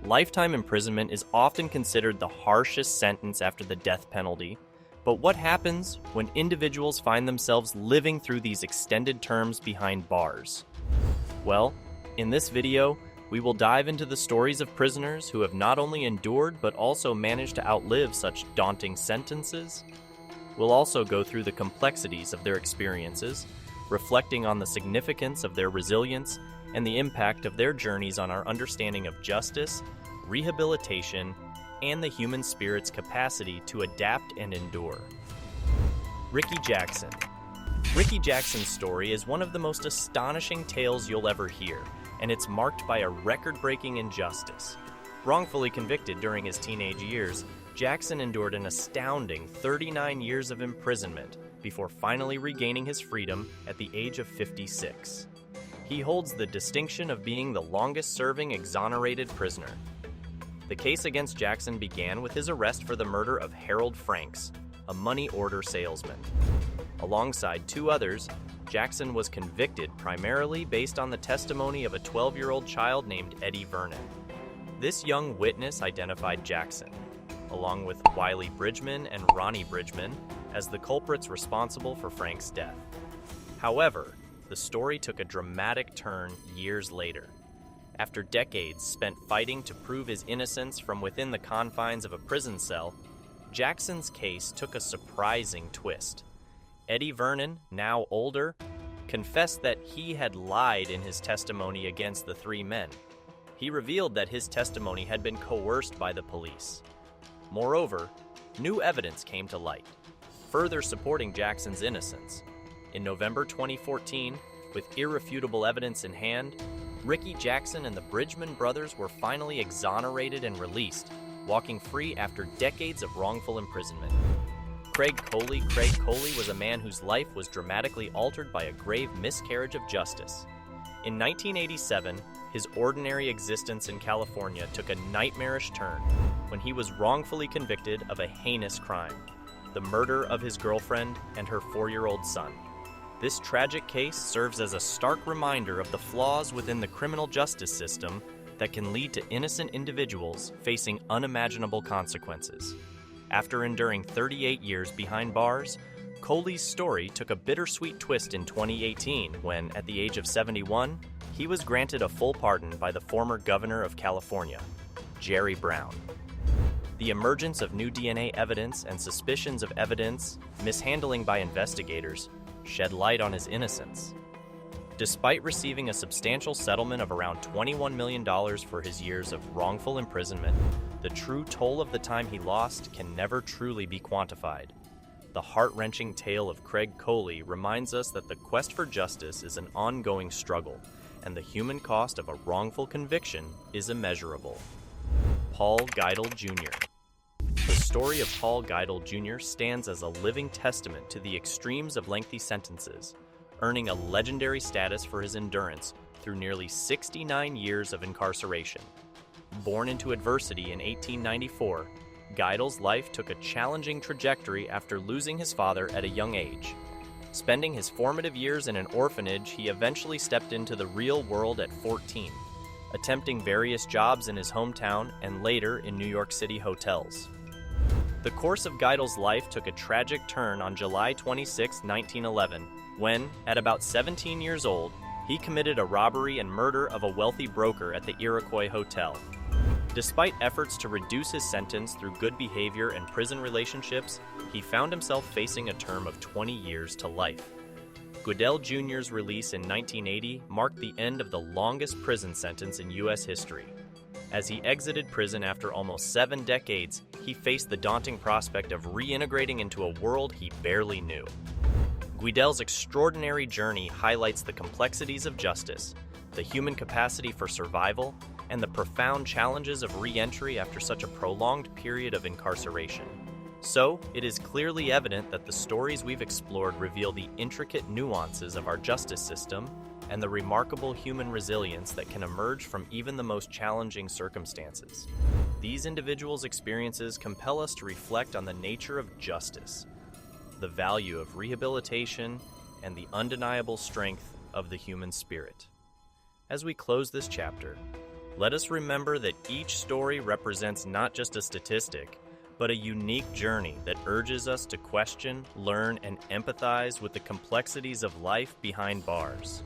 Lifetime imprisonment is often considered the harshest sentence after the death penalty. But what happens when individuals find themselves living through these extended terms behind bars? Well, in this video, we will dive into the stories of prisoners who have not only endured but also managed to outlive such daunting sentences. We'll also go through the complexities of their experiences, reflecting on the significance of their resilience and the impact of their journeys on our understanding of justice, rehabilitation, and the human spirit's capacity to adapt and endure. Ricky Jackson. Ricky Jackson's story is one of the most astonishing tales you'll ever hear, and it's marked by a record-breaking injustice. Wrongfully convicted during his teenage years, Jackson endured an astounding 39 years of imprisonment before finally regaining his freedom at the age of 56. He holds the distinction of being the longest-serving exonerated prisoner. The case against Jackson began with his arrest for the murder of Harold Franks, a money order salesman. Alongside two others, Jackson was convicted primarily based on the testimony of a 12-year-old child named Eddie Vernon. This young witness identified Jackson, along with Wiley Bridgman and Ronnie Bridgman, as the culprits responsible for Frank's death. However, the story took a dramatic turn years later. After decades spent fighting to prove his innocence from within the confines of a prison cell, Jackson's case took a surprising twist. Eddie Vernon, now older, confessed that he had lied in his testimony against the three men. He revealed that his testimony had been coerced by the police. Moreover, new evidence came to light, further supporting Jackson's innocence. In November 2014, with irrefutable evidence in hand, Ricky Jackson and the Bridgman brothers were finally exonerated and released, walking free after decades of wrongful imprisonment. Craig Coley was a man whose life was dramatically altered by a grave miscarriage of justice. In 1987, his ordinary existence in California took a nightmarish turn when he was wrongfully convicted of a heinous crime, the murder of his girlfriend and her 4-year-old son. This tragic case serves as a stark reminder of the flaws within the criminal justice system that can lead to innocent individuals facing unimaginable consequences. After enduring 38 years behind bars, Coley's story took a bittersweet twist in 2018 when, at the age of 71, he was granted a full pardon by the former governor of California, Jerry Brown. The emergence of new DNA evidence and suspicions of evidence mishandling by investigators shed light on his innocence. Despite receiving a substantial settlement of around $21 million for his years of wrongful imprisonment, the true toll of the time he lost can never truly be quantified. The heart-wrenching tale of Craig Coley reminds us that the quest for justice is an ongoing struggle, and the human cost of a wrongful conviction is immeasurable. Paul Geidel Jr. The story of Paul Geidel Jr. stands as a living testament to the extremes of lengthy sentences, earning a legendary status for his endurance through nearly 69 years of incarceration. Born into adversity in 1894, Geidel's life took a challenging trajectory after losing his father at a young age. Spending his formative years in an orphanage, he eventually stepped into the real world at 14, attempting various jobs in his hometown and later in New York City hotels. The course of Geidel's life took a tragic turn on July 26, 1911, when, at about 17 years old, he committed a robbery and murder of a wealthy broker at the Iroquois Hotel. Despite efforts to reduce his sentence through good behavior and prison relationships, he found himself facing a term of 20 years to life. Geidel Jr.'s release in 1980 marked the end of the longest prison sentence in U.S. history. As he exited prison after almost 7 decades, he faced the daunting prospect of reintegrating into a world he barely knew. Geidel's extraordinary journey highlights the complexities of justice, the human capacity for survival, and the profound challenges of re-entry after such a prolonged period of incarceration. So, it is clearly evident that the stories we've explored reveal the intricate nuances of our justice system and the remarkable human resilience that can emerge from even the most challenging circumstances. These individuals' experiences compel us to reflect on the nature of justice, the value of rehabilitation, and the undeniable strength of the human spirit. As we close this chapter, Let us remember that each story represents not just a statistic, but a unique journey that urges us to question, learn, and empathize with the complexities of life behind bars.